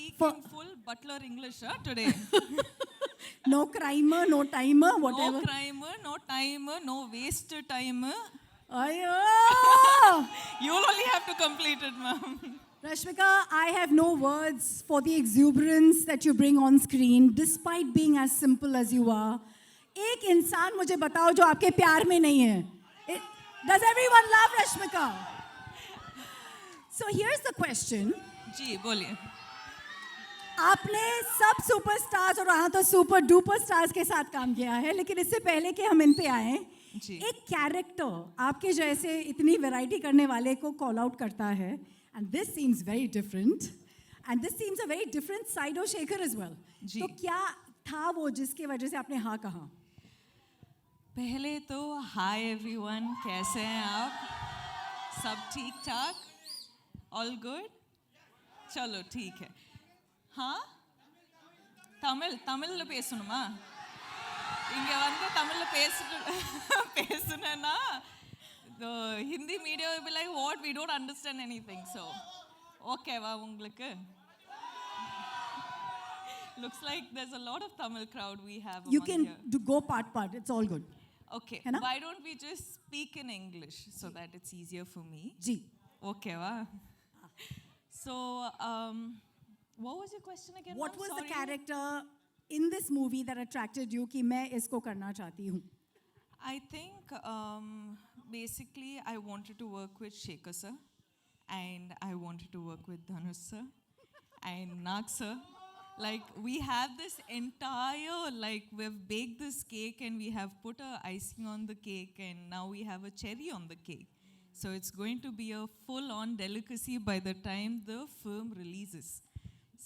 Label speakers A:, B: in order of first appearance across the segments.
A: speak in full butler English today.
B: No crimer, no timer, whatever.
A: No crimer, no timer, no waste timer.
B: Ayo!
A: You'll only have to complete it, ma'am.
B: Rashmika, I have no words for the exuberance that you bring on screen, despite being as simple as you are. एक इंसान मुझे बताओ जो आपके प्यार में नहीं है. Does everyone love Rashmika? So here's the question.
A: जी बोलिए.
B: आपने सब सुपरस्टार्स और वहाँ तो सुपर डुपर स्टार्स के साथ काम किया है, लेकिन इससे पहले कि हम इन पे आए, एक कैरेक्टर आपके जैसे इतनी वैरायटी करने वाले को कॉल आउट करता है, and this seems very different, and this seems a very different side of Shekhar as well. तो क्या था वो जिसकी वजह से आपने हाँ कहा?
A: पहले तो हाय एवरीवन, कैसे हैं आप? सब ठीक ठाक? All good? चलो ठीक है. हाँ, தமிழ்ல பேசணுமா? இங்க வந்து தமிழ்ல பேசுனேன்னா the Hindi media will be like, what, we don't understand anything. So okay வா உங்களுக்கு? Looks like there's a lot of Tamil crowd we have
B: You
A: among
B: can
A: here.
B: go part, it's all good.
A: Okay, why don't we just speak in English so that it's easier for me?
B: Ji.
A: Okay va? So what was your question again?
B: What was the character in this movie that attracted you कि मैं इसको करना चाहती हूँ?
A: I think basically I wanted to work with Shekhar sir, and I wanted to work with Dhanush sir and Nag sir. Like we have this entire, like we've baked this cake and we have put a icing on the cake and now we have a cherry on the cake. So it's going to be a full-on delicacy by the time the film releases.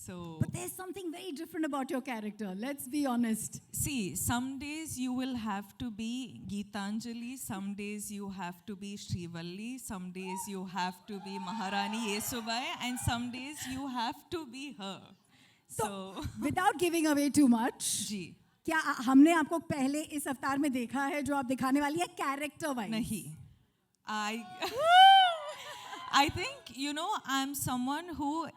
A: So,
B: but there's something very different about your character. Let's be honest.
A: See, some days you will have to be Geetanjali, some days you have to be Srivalli, some days you have to be Maharani Yesubai, and some days you have to be her.
B: So, without giving away too much,
A: जी,
B: क्या हमने आपको पहले इस अवतार में देखा है जो आप दिखाने वाली है character wise?
A: नहीं. I think, you know, I'm someone who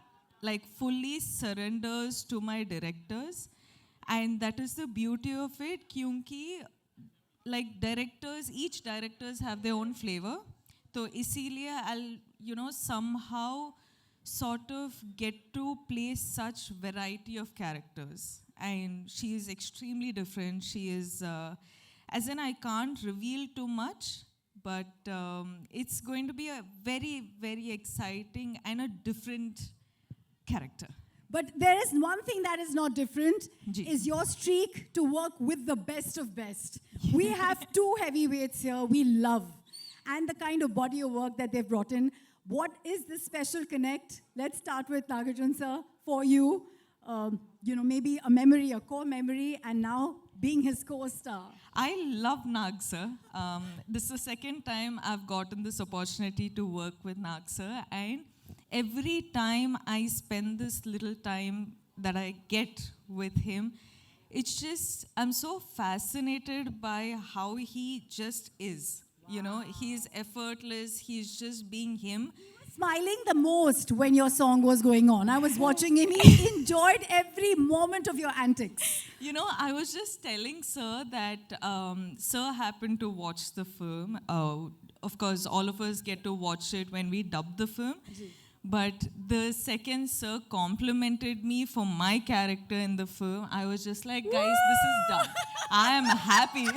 A: like fully surrenders to my directors, and that is the beauty of it. क्योंकि like directors, each directors have their own flavor. तो इसीलिए I'll, you know, somehow sort of get to play such variety of characters. And she is extremely different. She is, as in I can't reveal too much, but it's going to be a very, very exciting and a different character.
B: But there is one thing that is not different,
A: Ji.
B: is your streak to work with the best of best. We have two heavyweights here we love, and the kind of body of work that they've brought in. What is this special connect? Let's start with Nagarjun sir. For you, you know, maybe a memory, a core memory, and now being his co-star.
A: I love Nag sir. This is the second time I've gotten this opportunity to work with Nag sir, and every time I spend this little time that I get with him, it's just, I'm so fascinated by how he just is. You know, he's effortless, he's just being him.
B: Smiling the most when your song was going on. I was watching him. He enjoyed every moment of your antics.
A: You know, I was just telling Sir that Sir happened to watch the film. Of course, all of us get to watch it when we dub the film. But the second Sir complimented me for my character in the film, I was just like, guys, this is done. I am happy.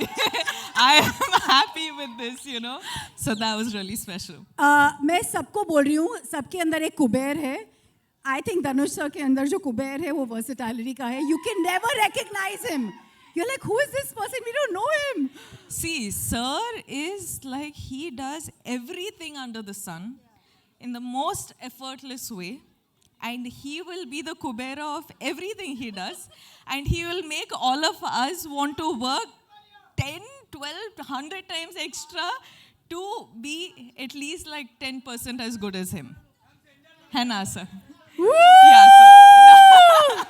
A: I am happy with this, you know. So that was really special.
B: मैं सबको बोल रही हूँ, सबके अंदर एक कुबेर है. I think Dhanush sir के अंदर जो कुबेर है वो versatility का है. You can never recognize him. You're like, who is this person? We don't know him.
A: See, Sir is like, he does everything under the sun in the most effortless way, and he will be the Kubera of everything he does, and he will make all of us want to work 10, 12, 100 times extra to be at least like 10% as good as him. है ना sir? Yeah, sir.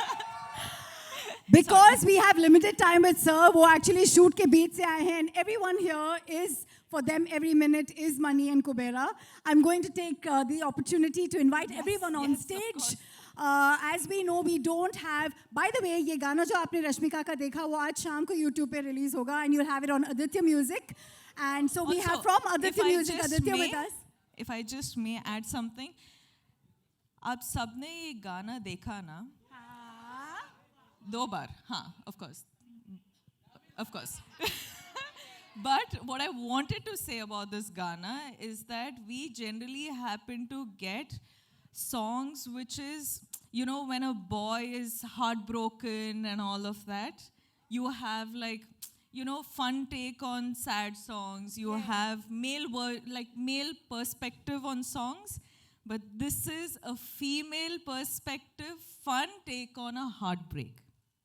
B: Because we have limited time with sir, वो actually shoot के बीच से आए हैं, and everyone here is, for them every minute is money and Kubera. I'm going to take the opportunity to invite everyone on stage. As we know, we don't have. By the way, ये गाना जो आपने रश्मिका का देखा वो आज शाम को YouTube पे रिलीज होगा, and you'll have it on Aditya Music. And so we
A: Also,
B: have from
A: if
B: Aditya
A: I
B: Music
A: just
B: Aditya
A: may-
B: with us.
A: If I just may add something, आप सबने ये गाना देखा ना?
B: हाँ.
A: 2 बार, हाँ, of course. But what I wanted to say about this Ghana is that we generally happen to get songs which is, you know, when a boy is heartbroken and all of that, you have like, you know, fun take on sad songs. You have male perspective on songs. But this is a female perspective, fun take on a heartbreak.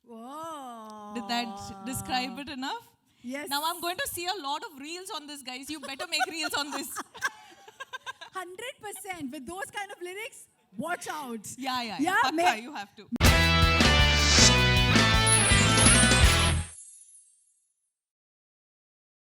B: Whoa.
A: Did that describe it enough?
B: Yes.
A: Now I'm going to see a lot of reels on this, guys. You better make reels on this.
B: 100% with those kind of lyrics. Watch out.
A: Yeah.
B: Yeah,
A: Pakka,
B: may-
A: you have to.